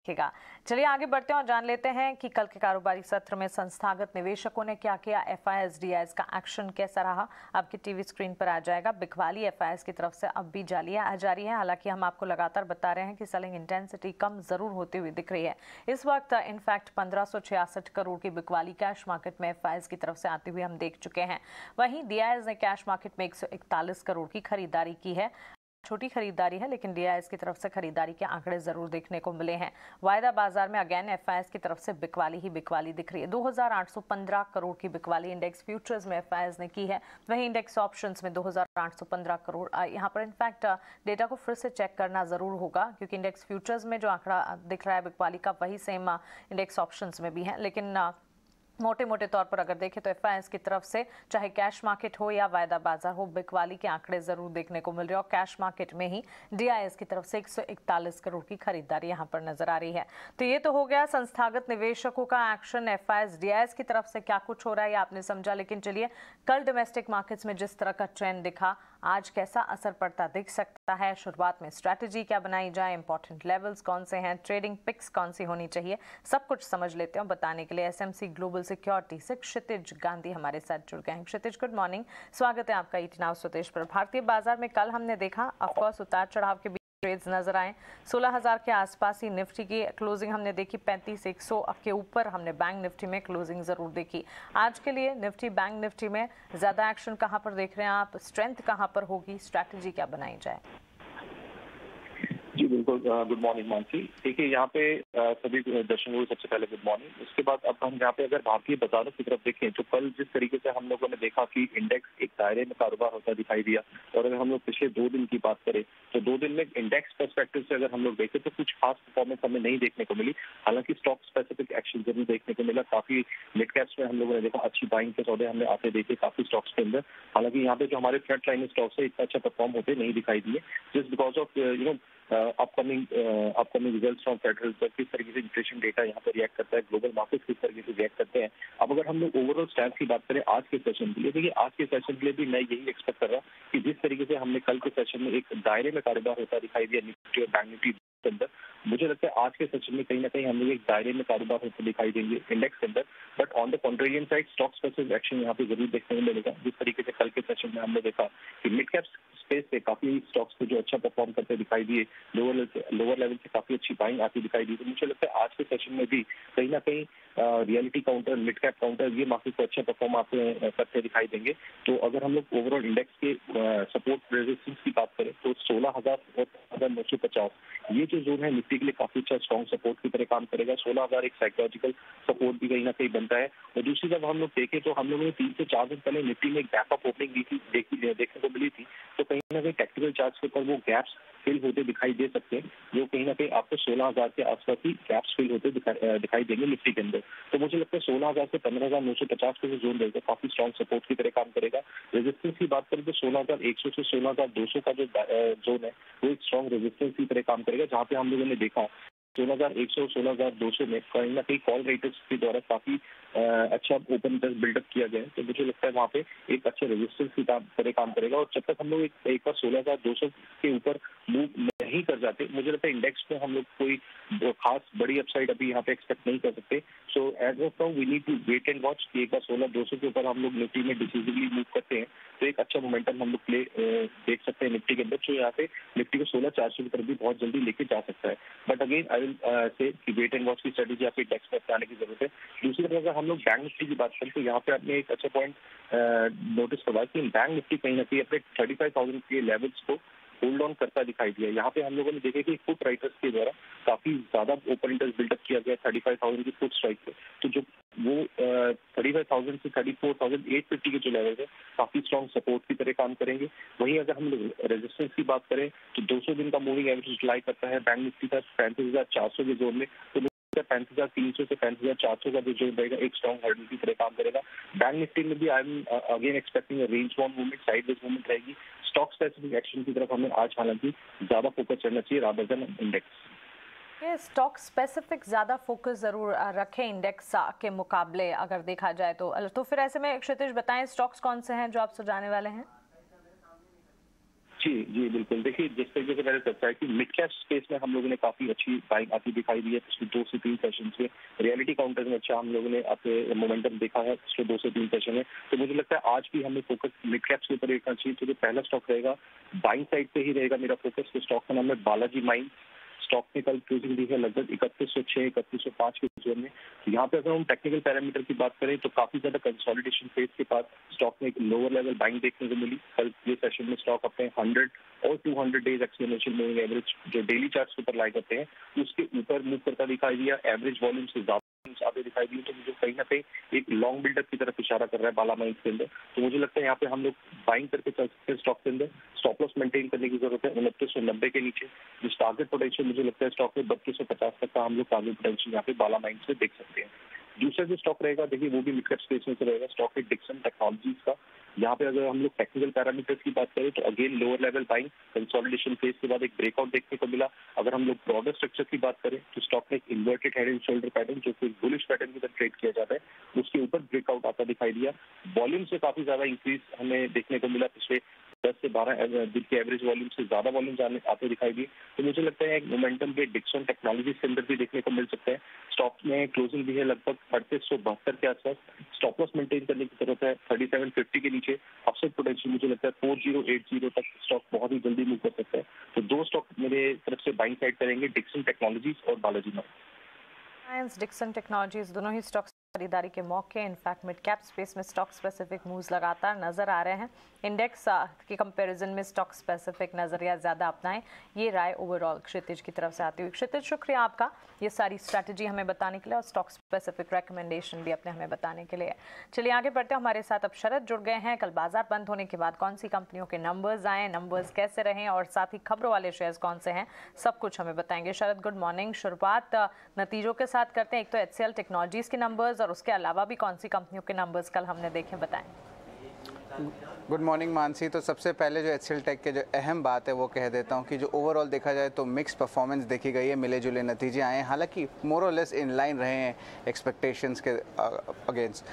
रखेगा। चलिए आगे बढ़ते हैं और जान लेते हैं कि कल के कारोबारी सत्र में संस्थागत निवेशकों ने क्या किया, एफआईएस डीआईएस का एक्शन कैसा रहा, आपकी टीवी स्क्रीन पर आ जाएगा। बिकवाली एफआईएस की तरफ से अब भी जारी है। हालांकि हम आपको लगातार बता रहे हैं कि सेलिंग इंटेंसिटी कम जरूर होती हुई दिख रही है। इस वक्त इनफैक्ट 1566 करोड़ की बिकवाली कैश मार्केट में एफआईएस की तरफ से आती हुई हम देख चुके हैं। वहीं डीआईएस ने कैश मार्केट में 141 करोड़ की खरीदारी की है। छोटी खरीदारी है, लेकिन डीआईएस की तरफ से खरीदारी के आंकड़े जरूर देखने को मिले हैं। वायदा बाजार में अगेन एफआईएस की तरफ से बिकवाली ही बिकवाली दिख रही है। 2815 करोड़ की बिकवाली इंडेक्स फ्यूचर्स में एफआईएस ने की है। वहीं इंडेक्स ऑप्शंस में 2815 करोड़। यहाँ पर इनफैक्ट डेटा को फिर से चेक करना जरूर होगा, क्योंकि इंडेक्स फ्यूचर्स में जो आंकड़ा दिख रहा है बिकवाली का, वही सेम इंडेक्स ऑप्शंस में भी है। लेकिन मोटे मोटे तौर पर अगर देखें तो एफआईएस की तरफ से चाहे कैश मार्केट हो या वायदा बाजार हो, बिकवाली के आंकड़े जरूर देखने को मिल रहे हैं। और कैश मार्केट में ही डीआईएस की तरफ से 141 करोड़ की खरीदारी यहां पर नजर आ रही है। तो ये तो हो गया संस्थागत निवेशकों का एक्शन। एफआईएस डीआईएस की तरफ से क्या कुछ हो रहा है ये आपने समझा। लेकिन चलिए, कल डोमेस्टिक मार्केट्स में जिस तरह का ट्रेंड दिखा, आज कैसा असर पड़ता दिख सकता है, शुरुआत में स्ट्रैटेजी क्या बनाई जाए, इंपॉर्टेंट लेवल्स कौन से हैं, ट्रेडिंग पिक्स कौन सी होनी चाहिए, सब कुछ समझ लेते हैं। बताने के लिए एसएमसी ग्लोबल सिक्योरिटी से क्षितिज गांधी हमारे साथ जुड़ गए हैं। क्षितिज, गुड मॉर्निंग, स्वागत है आपका ईटी नाउ स्वदेश पर। भारतीय बाजार में कल हमने देखा ऑफकोर्स उतार चढ़ाव के ट्रेड्स नजर आए। 16,000 के आसपास ही निफ्टी की क्लोजिंग हमने देखी, 35,100 के ऊपर हमने बैंक निफ्टी में क्लोजिंग जरूर देखी। आज के लिए निफ्टी बैंक निफ्टी में ज्यादा एक्शन कहां पर देख रहे हैं आप, स्ट्रेंथ कहां पर होगी, स्ट्रैटेजी क्या बनाई जाए? जी बिल्कुल, गुड मॉर्निंग मानसी। देखिए यहाँ पे सभी दर्शकों को सबसे पहले गुड मॉर्निंग। उसके बाद अब हम यहाँ पे अगर भारतीय बाजारों की तरफ देखें तो कल जिस तरीके से हम लोगों ने देखा कि इंडेक्स एक दायरे में कारोबार होता दिखाई दिया, और अगर हम लोग पिछले 2 दिन की बात करें तो 2 दिन में इंडेक्स पर्सपेक्टिव से अगर हम लोग देखें तो कुछ खास परफॉर्मेंस हमें नहीं देखने को मिली। हालांकि स्टॉक स्पेसिफिक एक्शन जरूर देखने को मिला। काफी मिड कैप्स में हम लोगों ने देखा अच्छी बाइंग के सौदे हमने आते देखे काफी स्टॉक्स के अंदर। हालांकि यहाँ पे जो हमारे फ्रंट लाइन स्टॉक्स है इतना अच्छा परफॉर्म होते नहीं दिखाई दिए, just because of upcoming results from federal reserve. किस तरीके से इन्फ्लेशन डेटा यहाँ पर रिएक्ट करता है, ग्लोबल मार्केट किस तरीके से रिएक्ट करते हैं। अब अगर हम लोग ओवरऑल स्टैंड की बात करें आज के सेशन के लिए, देखिए आज के सेशन के लिए भी मैं यही एक्सपेक्ट कर रहा हूँ कि जिस तरीके से हमने कल के सेशन में एक दायरे में कारोबार होता दिखाई दिया निफ्टी और बैंक निफ्टी के अंदर, मुझे लगता है आज के सेशन में कहीं ना कहीं हम लोग एक दायरे में कारोबार होते दिखाई देंगे इंडेक्स के अंदर। But on the contrarian side stock specific action यहाँ पे जरूर देखने को मिलेगा। जिस तरीके से कल के सेशन में हमने देखा कि मिड कैप स्पेस से काफी स्टॉक्स को जो अच्छा परफॉर्म करते दिखाई दिए, लोअर लेवल से काफी अच्छी बाइंग आती दिखाई दी। तो मुझे लगता है आज के सेशन में भी कहीं ना कहीं reality counter, mid cap counter, ये मार्केट को अच्छा परफॉर्म करते दिखाई देंगे। तो अगर हम लोग ओवरऑल इंडेक्स के सपोर्ट रेजिस्टेंस की बात करें तो 16,000 और 16,950 ये जो जोन है निफ्टी के लिए काफी अच्छा स्ट्रॉन्ग सपोर्ट की तरह काम करेगा। 16,000 एक साइकोलॉजिकल सपोर्ट भी कहीं ना कहीं बनता है। और दूसरी जब हम लोग देखें तो हम लोगों ने 3 से 4 दिन पहले निफ्टी में एक बैकअप ओपनिंग देखने को मिली थी। तो कहीं ना कहीं टेक्निकल चार्ट के ऊपर वो गैप्स फिल होते दिखाई दे सकते हैं, जो कहीं ना कहीं आपको 16,000 के आसपास ही गैप्स फिल होते दिखाई देंगे निफ्टी के अंदर। तो मुझे लगता है 16,000 से 15,950 का जो जोन रहेगा काफी स्ट्रॉन्ग सपोर्ट की तरह काम करेगा। रेजिस्टेंस की बात करें तो 16,100 से 16,200 का जो जोन है वो एक स्ट्रॉन्ग रेजिस्टेंस की तरह काम करेगा, जहाँ पे हम लोगों ने देखा 16,100 16,200 में कहीं ना कहीं कॉल रेटर्स के द्वारा काफी अच्छा ओपन इंटरेस्ट बिल्डअप किया गया है। तो मुझे लगता है वहाँ पे एक अच्छे रेजिस्टेंस की तरह काम करेगा। और जब तक हम लोग एक बार 16,200 के ऊपर मूव नहीं कर जाते, मुझे लगता है इंडेक्स में हम लोग कोई खास बड़ी अपसाइड अभी यहाँ पे एक्सपेक्ट नहीं कर सकते। So as of now we need to wait and watch कि एक बार 16,200 के ऊपर हम लोग निफ्टी में डिसिसिवली मूव करते हैं तो एक अच्छा मोमेंटम हम लोग प्ले देख सकते हैं निफ्टी के अंदर, जो यहाँ पे निफ्टी को 16,400 की तरफ भी बहुत जल्दी लेके जा सकता है। But again I will say कि वेट एंड वॉच की स्ट्रेटेजी आपके डेस्क पर अपनाने की जरूरत है। दूसरी तरफ अगर हम लोग बैंक निफ्टी की बात करें तो यहाँ पे आपने एक अच्छा पॉइंट नोटिस करवाया कि बैंक निफ्टी कहीं ना कहीं अपने 35,000 के लेवल्स को होल्ड ऑन करता दिखाई दिया। यहाँ पे हम लोगों ने देखा कि फुट राइटर्स के द्वारा काफी ज्यादा ओपन इंटरेस्ट बिल्डअप किया गया 35,000 की फुट स्ट्राइक पे। तो जो वो 35,000 से 34,850 के जो लेवल है काफी स्ट्रॉन्ग सपोर्ट की तरह काम करेंगे। वहीं अगर हम लोग रेजिस्टेंस की बात करें तो 200 दिन का मूविंग एवरेज लाई करता है बैंक निफ्टी का 35,400 के जोन में। तो 35,300 से 35,400 का जो जोन रहेगा एक स्ट्रॉन्ग हर्डल की तरह काम करेगा। बैंक निफ्टी में भी I am again expecting range bound movement, sideways movement रहेगी। स्टॉक स्पेसिफिक एक्शन की तरफ हमें आज हालांकि ज्यादा फोकस करना चाहिए रादर देन इंडेक्स। ये स्टॉक स्पेसिफिक ज्यादा फोकस जरूर रखें इंडेक्स के मुकाबले अगर देखा जाए तो फिर ऐसे में क्षितिज बताएं स्टॉक्स कौन से हैं जो आप सुझाने वाले हैं? जी, बिल्कुल। देखिए, जिस तरीके से मैंने चर्चा की मिड कैप स्पेस में हम लोगों ने काफ़ी अच्छी बाइंग आती दिखाई दी है पिछले 2 से 3 सेशंस में। रियलिटी काउंटर में अच्छा हम लोगों ने अपने मोमेंटम देखा है पिछले 2 से 3 सेशन में। तो मुझे लगता है आज भी हमें फोकस मिड कैप्स के ऊपर रखना चाहिए। तो जो पहला स्टॉक रहेगा, बाइंग साइड पे ही रहेगा मेरा फोकस। तो स्टॉक का नाम है बालाजी माइंस। स्टॉक ने कल क्लोजिंग दी है लगभग 3106, 3105 के जोन में। तो यहाँ पे अगर हम टेक्निकल पैरामीटर की बात करें तो काफी ज्यादा कंसोलिडेशन फेज के बाद स्टॉक में एक लोअर लेवल बाइंग देखने को मिली। कल ये सेशन में स्टॉक अपने 100 और 200 डेज एक्सपोनेंशियल मूविंग एवरेज जो डेली चार्ट्स के ऊपर लाई करते हैं उसके ऊपर मूव करता दिखाई दिया। एवरेज वॉल्यूम से ज्यादा आते दिखाई दी। तो मुझे कहीं ना कहीं एक लॉन्ग बिल्डअप की तरफ इशारा कर रहा है बाला माइंस के अंदर। तो मुझे लगता है यहाँ पे हम लोग बाइंग करके चल सकते हैं स्टॉक के अंदर। स्टॉप लॉस मेंटेन करने की जरूरत है 2990 के नीचे। जो टारगेट पोटेंशियल मुझे लगता है स्टॉक में 3250 तक का हम लोग टारगेट पोटेंशियल यहाँ पे बाला माइंस में देख सकते हैं। दूसरा जो स्टॉक रहेगा, देखिए वो भी मिड कैप स्पेस में से रहेगा। स्टॉक है डिक्सन टेक्नोलॉजीज का। यहाँ पे अगर हम लोग टेक्निकल पैरामीटर्स की बात करें तो again lower level buying, consolidation phase के बाद एक ब्रेकआउट देखने को मिला। अगर हम लोग ब्रॉडर स्ट्रक्चर की बात करें तो स्टॉक में एक inverted head and shoulder pattern जो कि बुलिश पैटर्न की तरफ ट्रेड किया जाता है उसके ऊपर ब्रेकआउट आता दिखाई दिया। वॉल्यूम से काफी ज्यादा इंक्रीज हमें देखने को मिला। पिछले 10 से 12 दिन के एवरेज वॉल्यूम से ज्यादा वॉल्यूम आते दिखाई दिए। तो मुझे लगता है एक मोमेंटम के डिक्सन टेक्नोलॉजीज के अंदर भी देखने को मिल सकता है। स्टॉक में क्लोजिंग भी है लगभग 3872 के आसपास। स्टॉप लॉस मेंटेन करने की जरूरत है 3750 के नीचे। अपसाइड पोटेंशियल मुझे लगता है 4080 तक स्टॉक बहुत ही जल्दी मूव कर सकता है। तो दो स्टॉक मेरे तरफ से बाइंग साइड करेंगे, डिक्सन टेक्नोलॉजीज और बालाजी माइंस। डिक्सन टेक्नोलॉजीज दोनों ही स्टॉक्स खरीदारी के मौके इनफैक्ट मिड कैप स्पेस में स्टॉक स्पेसिफिक मूव्स लगातार नजर आ रहे हैं। इंडेक्स के कंपैरिजन में स्टॉक स्पेसिफिक नजरिया ज्यादा अपनाएं, ये राय ओवरऑल क्षितिज की तरफ से आती हुई। क्षितिज, शुक्रिया आपका ये सारी स्ट्रैटेजी हमें बताने के लिए और स्टॉक स्पेसिफिक रिकमेंडेशन भी अपने हमें बताने के लिए। चलिए आगे बढ़ते हैं। हमारे साथ अब शरद जुड़ गए हैं। कल बाजार बंद होने के बाद कौन सी कंपनियों के नंबर्स आए, नंबर्स कैसे रहे और साथ ही खबरों वाले शेयर्स कौन से हैं, सब कुछ हमें बताएंगे। शरद, गुड मॉर्निंग। शुरुआत नतीजों के साथ करते हैं। एक तो HCL टेक्नोलॉजीज के नंबर्स और उसके अलावा भी कौन सी कंपनियों के नंबर्स कल हमने देखे, बताएं। Good morning Mansi. तो सबसे पहले जो HCL टेक के जो अहम बात है वो कह देता हूँ कि जो ओवरऑल देखा जाए तो मिक्स परफॉर्मेंस देखी गई है, मिले जुले नतीजे आए हैं। हालांकि मोर और लेस इन लाइन रहे हैं एक्सपेक्टेशंस के अगेंस्ट।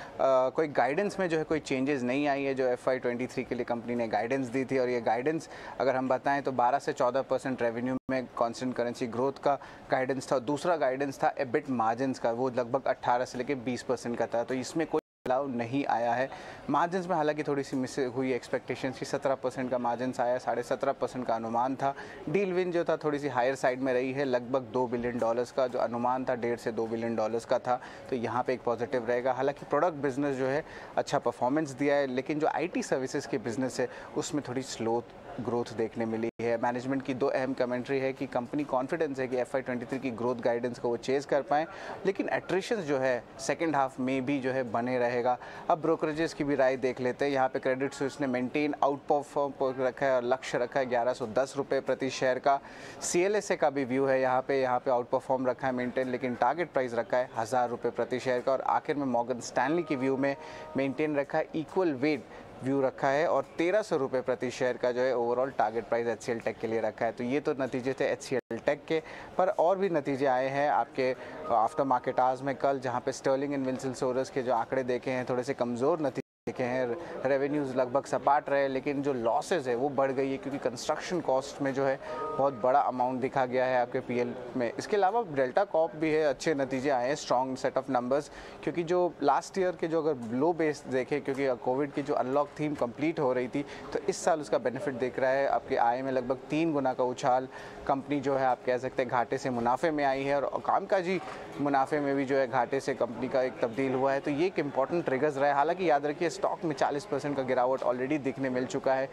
कोई गाइडेंस में जो है कोई चेंजेस नहीं आई है जो FY23 के लिए कंपनी ने गाइडेंस दी थी। और ये गाइडेंस अगर हम बताएं तो 12 से 14% रेवेन्यू में कांस्टेंट करेंसी ग्रोथ का गाइडेंस था। दूसरा गाइडेंस था एबिट मार्जिन्स का, वो लगभग 18 से लेकर 20% का था। तो इसमें कोई बदलाव नहीं आया है। मार्जिन्स में हालांकि थोड़ी सी मिस हुई एक्सपेक्टेशंस की, 17% का मार्जिन्स आया, 17.5% का अनुमान था। डील विन जो था थोड़ी सी हायर साइड में रही है, लगभग $2 बिलियन का जो अनुमान था 1.5 से 2 बिलियन का था। तो यहाँ पे एक पॉजिटिव रहेगा। हालांकि प्रोडक्ट बिजनेस जो है अच्छा परफॉर्मेंस दिया है, लेकिन जो IT सर्विसेज के बिजनेस है उसमें थोड़ी स्लो ग्रोथ देखने मिली है। मैनेजमेंट की दो अहम कमेंट्री है कि कंपनी कॉन्फिडेंस है कि FY23 की ग्रोथ गाइडेंस को वो चेज कर पाएँ, लेकिन एट्रिशन जो है सेकंड हाफ में भी जो है बने रहेगा। अब ब्रोकरेजेस की भी राय देख लेते हैं। यहाँ पे क्रेडिट स्विस ने मेंटेन आउट परफॉर्म रखा है और लक्ष्य रखा है 1110 रुपये प्रति शेयर का। CLSA का भी व्यू है यहाँ पे आउट परफॉर्म रखा है मेंटेन, लेकिन टारगेट प्राइस रखा है 1000 रुपये प्रति शेयर का। और आखिर में मॉर्गन स्टैनली की व्यू में मेंटेन रखा है, इक्वल वेट व्यू रखा है और 1300 रुपये प्रति शेयर का जो है overall target price HCL tech के लिए रखा है। तो ये तो नतीजे थे HCL टेक के। पर और भी नतीजे आए हैं आपके आफ्टर मार्केट आवर्स में कल, जहां पे स्टर्लिंग एंड विल्सन सोरस के जो आंकड़े देखे हैं थोड़े से कमज़ोर नतीजे देखे हैं। रेवेन्यूज़ लगभग सपाट रहे, लेकिन जो लॉसेज है वो बढ़ गई है क्योंकि कंस्ट्रक्शन कॉस्ट में जो है बहुत बड़ा अमाउंट दिखा गया है आपके PL में। इसके अलावा डेल्टा कॉप भी है, अच्छे नतीजे आए हैं, स्ट्रॉन्ग सेट ऑफ नंबर्स। क्योंकि जो लास्ट ईयर के जो अगर लो बेस देखें, क्योंकि कोविड की जो अनलॉक थीम कंप्लीट हो रही थी, तो इस साल उसका बेनिफिट दिख रहा है। आपके आय में लगभग 3 गुना का उछाल। कंपनी जो है आप कह सकते हैं घाटे से मुनाफे में आई है और कामकाजी मुनाफे में भी जो है घाटे से कंपनी का एक तब्दील हुआ है। तो ये एक इंपॉर्टेंट ट्रिगर्स रहा है। हालांकि याद रखिए स्टॉक में 40% का गिरावट ऑलरेडी दिखने मिल चुका है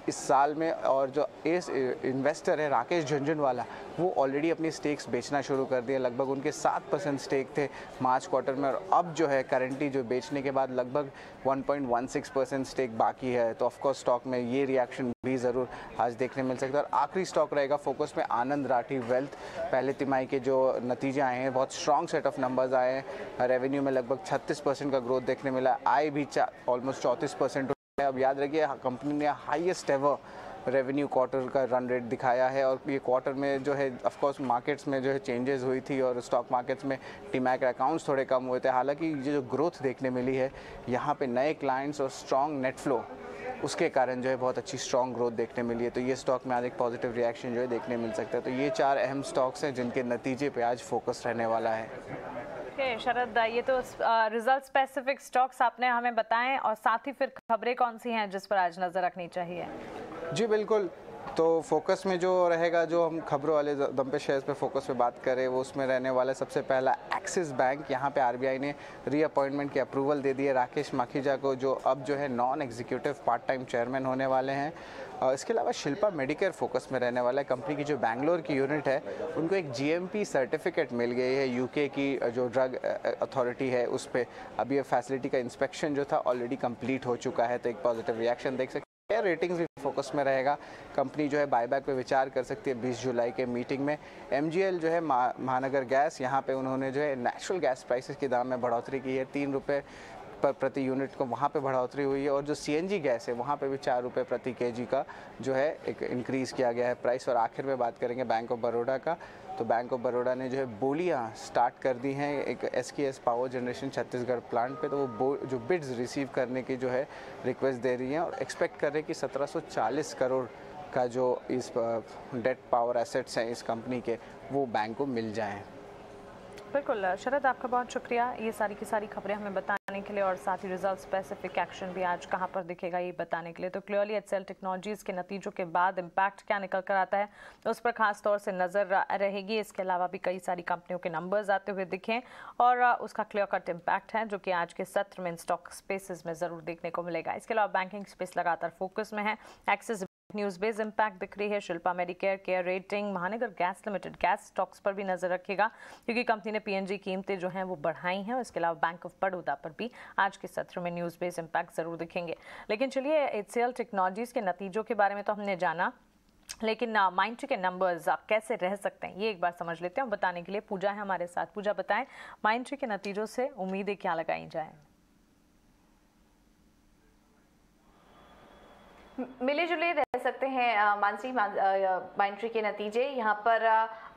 इस साल में। और जो एस इन्वेस्टर है राकेश झुनझुनवाला, वो ऑलरेडी अपनी स्टेक्स बेचना शुरू कर दिए। लगभग उनके 7% स्टेक थे मार्च क्वार्टर में, और अब जो है करंटली जो बेचने के बाद लगभग 1.16% स्टेक बाकी है। तो ऑफकोर्स स्टॉक में ये रिएक्शन भी ज़रूर आज देखने मिल सकता है। और आखिरी स्टॉक रहेगा फोकस में आनंद राठी वेल्थ। पहले तिमाही के जो नतीजे आए हैं बहुत स्ट्रॉन्ग सेट ऑफ नंबर्स आए हैं। रेवेन्यू में लगभग 36% का ग्रोथ देखने मिला, आय भी ऑलमोस्ट 34% है। अब याद रखिए कंपनी ने हाईएस्ट एवर रेवेन्यू क्वार्टर का रन रेट दिखाया है। और ये क्वार्टर में जो है ऑफकोर्स मार्केट्स में जो है चेंजेस हुई थी और स्टॉक मार्केट्स में टीमैक अकाउंट्स थोड़े कम हुए थे। हालांकि ये जो ग्रोथ देखने मिली है यहाँ पे नए क्लाइंट्स और स्ट्रॉन्ग नेट फ्लो उसके कारण जो है बहुत अच्छी स्ट्रॉन्ग ग्रोथ देखने मिली है। तो ये स्टॉक में आज एक पॉजिटिव रिएक्शन जो है देखने मिल सकता है। तो ये 4 अहम स्टॉक्स हैं जिनके नतीजे पे आज फोकस रहने वाला है। ओके शरद, ये तो रिजल्ट स्पेसिफिक स्टॉक्स आपने हमें बताएं, और साथ ही फिर खबरें कौन सी हैं जिस पर आज नज़र रखनी चाहिए? जी बिल्कुल, तो फोकस में जो रहेगा, जो हम खबरों वाले दम पे शेयर्स पे फोकस पे बात करें, वो उसमें रहने वाला सबसे पहला एक्सिस बैंक। यहाँ पे आरबीआई ने रीअपॉइंटमेंट की अप्रूवल दे दी है राकेश माखीजा को, जो अब जो है non executive part time chairman होने वाले हैं। इसके अलावा शिल्पा मेडिकेयर फोकस में रहने वाला है। कंपनी की जो बैंगलोर की यूनिट है उनको एक जीएमपी सर्टिफिकेट मिल गई है यूके की जो ड्रग अथॉरिटी है उस पर। अभी ये फैसिलिटी का इंस्पेक्शन जो था ऑलरेडी कंप्लीट हो चुका है, तो एक पॉजिटिव रिएक्शन देख सकते हैं। रेटिंग्स भी फोकस में रहेगा। कंपनी जो है बायबैक पे विचार कर सकती है 20 जुलाई के मीटिंग में। एमजीएल जो है महानगर गैस, यहाँ पे उन्होंने जो है नेचुरल गैस प्राइसेस के दाम में बढ़ोतरी की है। 3 रुपये पर प्रति यूनिट को वहाँ पे बढ़ोतरी हुई है, और जो सीएनजी गैस है वहाँ पे भी 4 रुपये प्रति केजी का जो है एक इंक्रीज़ किया गया है प्राइस। और आखिर में बात करेंगे बैंक ऑफ बड़ौदा का, तो बैंक ऑफ बड़ौदा ने जो है बोलियाँ स्टार्ट कर दी हैं एक SKS power generation Chhattisgarh plant पे। तो वो जो बिड्स रिसीव करने की जो है रिक्वेस्ट दे रही हैं, और एक्सपेक्ट कर रहे हैं कि 1740 करोड़ का जो इस डेट पावर एसेट्स हैं इस कंपनी के, वो बैंक को मिल जाएँ। बिल्कुल शरद, आपका बहुत शुक्रिया ये सारी की सारी खबरें हमें बताने के लिए, और साथ ही रिजल्ट स्पेसिफिक एक्शन भी आज कहां पर दिखेगा ये बताने के लिए। तो क्लियरली एचसीएल टेक्नोलॉजीज के नतीजों के बाद इम्पैक्ट क्या निकल कर आता है उस पर खास तौर से नज़र रहेगी। इसके अलावा भी कई सारी कंपनियों के नंबर्स आते हुए दिखे, और उसका क्लियर कट इम्पैक्ट है जो कि आज के सत्र में इन स्टॉक स्पेसिस में ज़रूर देखने को मिलेगा। इसके अलावा बैंकिंग स्पेस लगातार फोकस में है। एक्सिस न्यूज बेस इम्पैक्ट दिख रही है। शिल्पा मेडिकेयर, केयर रेटिंग, महानगर गैस लिमिटेड गैस स्टॉक्स पर भी नजर रखेगा क्योंकि कंपनी ने पीएनजी कीमतें जो हैं वो बढ़ाई हैं। इसके अलावा बैंक ऑफ बड़ौदा पर भी आज के सत्र में न्यूज बेस इम्पैक्ट जरूर दिखेंगे। लेकिन चलिए, एचसीएल टेक्नोलॉजीज के नतीजों के बारे में तो हमने जाना, लेकिन माइंडट्री के नंबर्स आप कैसे रह सकते हैं ये एक बार समझ लेते हैं। और बताने के लिए पूजा है हमारे साथ। पूजा, बताएं माइंडट्री के नतीजों से उम्मीदें क्या लगाई जाए? मिले जुले रह सकते हैं मानसी माइंडट्री के नतीजे। यहाँ पर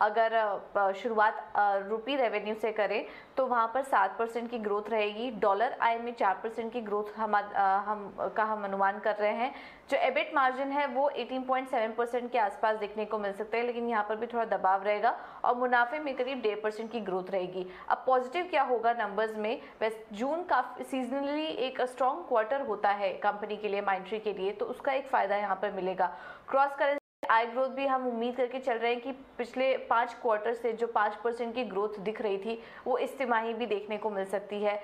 अगर शुरुआत रुपी रेवेन्यू से करें तो वहाँ पर 7% की ग्रोथ रहेगी। डॉलर आय में 4% की ग्रोथ हम अनुमान कर रहे हैं। जो एबिट मार्जिन है वो 18.7% के आसपास देखने को मिल सकते हैं, लेकिन यहाँ पर भी थोड़ा दबाव रहेगा, और मुनाफे में करीब 1.5% की ग्रोथ रहेगी। अब पॉजिटिव क्या होगा नंबर्स में, वैसे जून काफी सीजनली एक स्ट्रॉन्ग क्वार्टर होता है कंपनी के लिए, माइंडट्री के लिए, तो उसका एक फायदा यहाँ पर मिलेगा। क्रॉस करेंसी आय ग्रोथ भी हम उम्मीद करके चल रहे हैं कि पिछले 5 क्वार्टर से जो 5% की ग्रोथ दिख रही थी वो इस तिमाही भी देखने को मिल सकती है।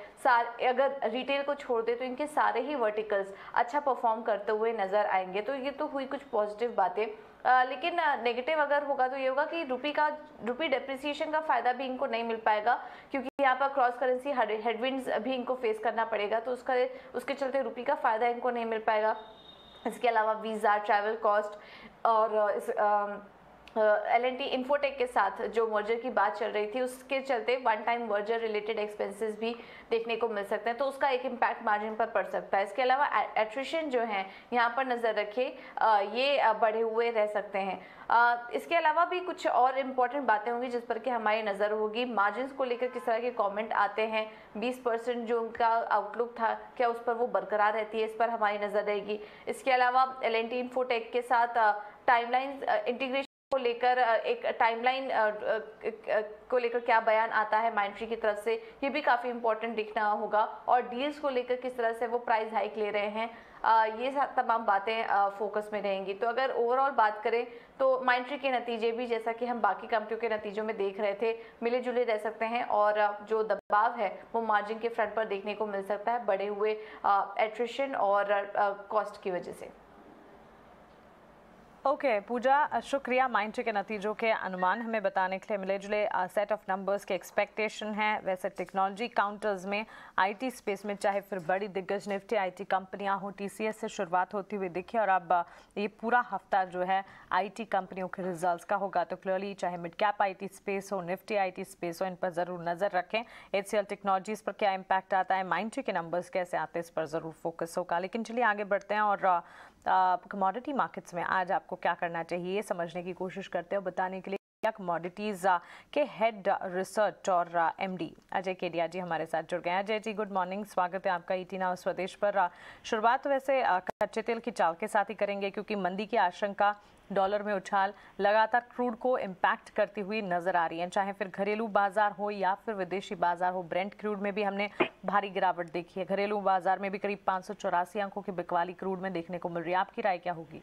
अगर रिटेल को छोड़ दे तो इनके सारे ही वर्टिकल्स अच्छा परफॉर्म करते हुए नजर आएंगे। तो ये तो हुई कुछ पॉजिटिव बातें, लेकिन नेगेटिव अगर होगा तो ये होगा कि रुपी डेप्रिसिएशन का फायदा भी इनको नहीं मिल पाएगा, क्योंकि यहाँ पर क्रॉस करेंसी हेडविंड्स भी इनको फेस करना पड़ेगा, तो उसके चलते रुपी का फायदा इनको नहीं मिल पाएगा। इसके अलावा वीज़ा, ट्रैवल कॉस्ट और L&T इन्फोटेक के साथ जो मर्जर की बात चल रही थी उसके चलते one time merger related expenses भी देखने को मिल सकते हैं, तो उसका एक इम्पैक्ट मार्जिन पर पड़ सकता है। इसके अलावा एट्रिशन जो है यहाँ पर नज़र रखे, ये बढ़े हुए रह सकते हैं। इसके अलावा भी कुछ और इम्पॉर्टेंट बातें होंगी जिस पर कि हमारी नज़र होगी। मार्जिन्स को लेकर किस तरह के कमेंट आते हैं, 20% जो उनका आउटलुक था क्या उस पर वो बरकरार रहती है, इस पर हमारी नज़र रहेगी। इसके अलावा L&T इन्फोटेक के साथ टाइमलाइन इंटीग्रेशन को लेकर एक टाइमलाइन को लेकर क्या बयान आता है माइंडट्री की तरफ से, ये भी काफ़ी इंपॉर्टेंट दिखना होगा। और डील्स को लेकर किस तरह से वो प्राइस हाइक ले रहे हैं, ये तमाम बातें फोकस में रहेंगी। तो अगर ओवरऑल बात करें तो माइंडट्री के नतीजे भी जैसा कि हम बाकी कंपनियों के नतीजों में देख रहे थे मिले जुले रह सकते हैं, और जो दबाव है वो मार्जिन के फ्रंट पर देखने को मिल सकता है बढ़े हुए एट्रिशन और कॉस्ट की वजह से। ओके पूजा, शुक्रिया। माइंडट्री के नतीजों के अनुमान हमें बताने के लिए। मिले जुले सेट ऑफ नंबर्स के एक्सपेक्टेशन है। वैसे टेक्नोलॉजी काउंटर्स में आईटी स्पेस में चाहे फिर बड़ी दिग्गज निफ्टी आईटी कंपनियां हो, टीसीएस से शुरुआत होती हुई दिखी, और अब ये पूरा हफ्ता जो है आईटी कंपनियों के रिजल्ट्स का होगा। तो क्लियरली चाहे मिड कैप आईटी स्पेस हो, निफ्टी आईटी स्पेस हो, इन पर ज़रूर नज़र रखें। एचसीएल टेक्नोलॉजीज़ पर क्या इम्पैक्ट आता है, माइंडट्री के नंबर्स कैसे आते हैं, इस पर ज़रूर फोकस होगा। लेकिन चलिए आगे बढ़ते हैं और कमोडिटी मार्केट्स में आज आपको क्या करना चाहिए ये समझने की कोशिश करते हैं। बताने के लिए कमोडिटीज के हेड रिसर्च और एमडी अजय केडिया जी हमारे साथ जुड़ गए हैं। अजय जी गुड मॉर्निंग, स्वागत है आपका ईटी नाउ स्वदेश पर। शुरुआत वैसे कच्चे तेल की चाल के साथ ही करेंगे क्योंकि मंदी की आशंका, डॉलर में उछाल लगातार क्रूड को इम्पैक्ट करती हुई नजर आ रही है, चाहे फिर घरेलू बाजार हो या फिर विदेशी बाजार हो। ब्रेंट क्रूड में भी हमने भारी गिरावट देखी है, घरेलू बाजार में भी करीब 584 अंकों की बिकवाली क्रूड में देखने को मिल रही है। आपकी राय क्या होगी?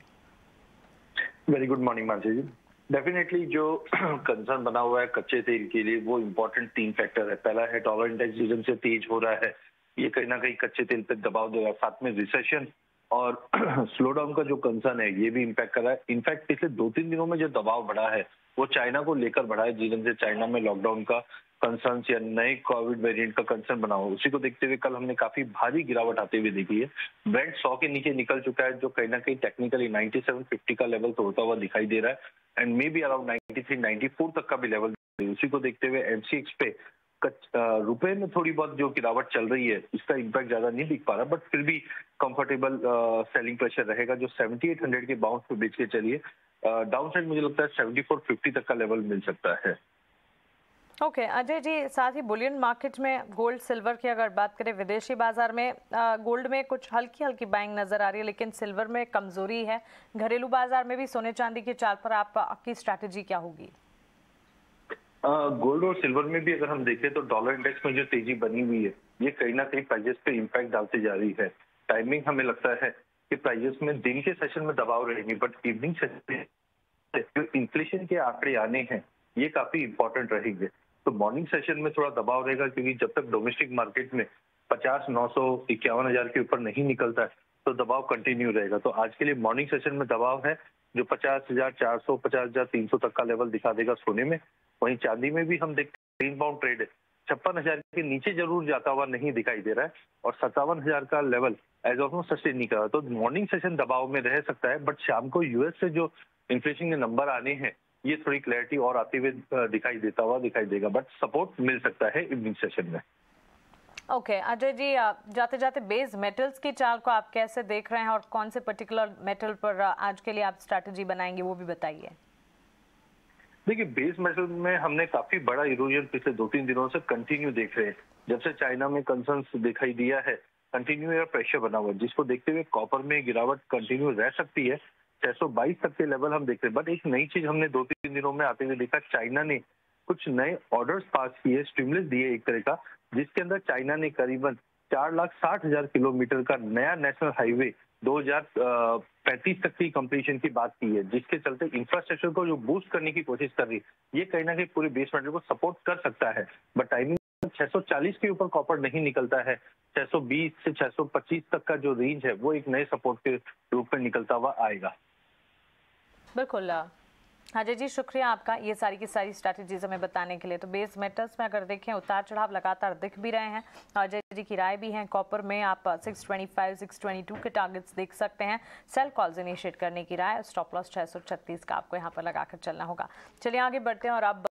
वेरी गुड मॉर्निंग मानसी जी। डेफिनेटली जो कंसर्न बना हुआ है कच्चे तेल के लिए वो इम्पोर्टेंट 3 फैक्टर है। पहला है डॉलर इंडेक्स जिसम से तेज हो रहा है, ये कहीं ना कहीं कच्चे तेल पे दबाव देगा। साथ में रिसेशन और स्लो डाउन का जो कंसर्न है ये भी इम्पैक्ट कर रहा है। इनफैक्ट पिछले 2-3 दिनों में जो दबाव बढ़ा है वो चाइना को लेकर बढ़ा है, जिसम से चाइना में लॉकडाउन का कंसर्न या नए कोविड वेरिएंट का कंसर्न बना हुआ। उसी को देखते हुए कल हमने काफी भारी गिरावट आते हुए देखी है। ब्रेंट 100 के नीचे निकल चुका है, जो कहीं ना कहीं टेक्निकली 9750 का लेवल तोड़ता हुआ दिखाई दे रहा है, एंड मे बी अराउंड 93-94 तक का भी लेवल। उसी को देखते हुए एमसीएक्स पे रुपए में थोड़ी बहुत जो गिरावट चल रही है इसका इम्पैक्ट ज्यादा नहीं दिख पा रहा, बट फिर भी कंफर्टेबल सेलिंग प्रेशर रहेगा। जो 7800 के बाउंस पे बेच के चलिए, डाउन साइड मुझे लगता है 7450 तक का लेवल मिल सकता है। ओके अजय जी, साथ ही बुलियन मार्केट में गोल्ड सिल्वर की अगर बात करें, विदेशी बाजार में गोल्ड में कुछ हल्की हल्की बाइंग नजर आ रही है, लेकिन सिल्वर में कमजोरी है। घरेलू बाजार में भी सोने चांदी की चाल पर आपकी स्ट्रैटेजी क्या होगी? गोल्ड और सिल्वर में भी अगर हम देखें तो डॉलर इंडेक्स में जो तेजी बनी हुई है ये कहीं ना कहीं प्राइजेस पे इम्पैक्ट डालती जा रही है। टाइमिंग हमें लगता है कि प्राइजेस में दिन के सेशन में दबाव रहेंगे, बट इवनिंग सेशन में जो इन्फ्लेशन के आंकड़े आने हैं ये काफी इंपॉर्टेंट रहेंगे। तो मॉर्निंग सेशन में थोड़ा दबाव रहेगा, क्योंकि जब तक डोमेस्टिक मार्केट में 50, 900, 51,000 के ऊपर नहीं निकलता है तो दबाव कंटिन्यू रहेगा। तो आज के लिए मॉर्निंग सेशन में दबाव है जो 50,400, 50,300 तक का लेवल दिखा देगा सोने में। वहीं चांदी में भी हम देखते हैं इनबाउंड ट्रेड है, 56,000 के नीचे जरूर जाता हुआ नहीं दिखाई दे रहा है, और 57,000 का level as of now sustain नहीं कर रहा। तो मॉर्निंग सेशन दबाव में रह सकता है, बट शाम को यूएस से जो इन्फ्लेशन के नंबर आने हैं ये थोड़ी क्लैरिटी और आते हुए दिखाई देगा, बट सपोर्ट मिल सकता है इवनिंग सेशन में। ओके अजय जी, जाते जाते बेस मेटल्स की चाल को आप कैसे देख रहे हैं और कौन से पर्टिकुलर मेटल पर आज के लिए आप स्ट्रैटेजी बनाएंगे वो भी बताइए। देखिए, बेस मेटल में हमने काफी बड़ा इरोजन पिछले 2-3 दिनों से कंटिन्यू देख रहे हैं। जब से चाइना में कंसर्न्स दिखाई दिया है, कंटिन्यू प्रेशर बना हुआ है, जिसको देखते हुए कॉपर में गिरावट कंटिन्यू रह सकती है। 622 तक के लेवल हम देख रहे हैं। बट एक नई चीज हमने 2-3 दिनों में आते हुए देखा, चाइना ने कुछ नए ऑर्डर्स पास किए, स्टिमुलस दिए एक तरह का, जिसके अंदर चाइना ने करीबन 4,60,000 किलोमीटर का नया नेशनल हाईवे 2035 तक की कंप्लीशन की बात की है, जिसके चलते इंफ्रास्ट्रक्चर को जो बूस्ट करने की कोशिश कर रही है, ये कहीं ना कहीं पूरे बेस मेटल को सपोर्ट कर सकता है। बट टाइमिंग 640 के ऊपर कॉपर नहीं निकलता है, 620 से 625 तक का जो रेंज है वो एक नए सपोर्ट के रूप में निकलता हुआ आएगा। बिल्कुल अजय जी, शुक्रिया आपका ये सारी की सारी स्ट्रैटेजीज हमें बताने के लिए। तो बेस मेटल्स में अगर देखें उतार चढ़ाव लगातार दिख भी रहे हैं, अजय जी की राय भी है। कॉपर में आप 625, 622 के टारगेट्स देख सकते हैं। सेल कॉल्स इनिशिएट करने की राय, स्टॉप लॉस 636 का आपको यहाँ पर लगाकर चलना होगा। चलिए आगे बढ़ते हैं और अब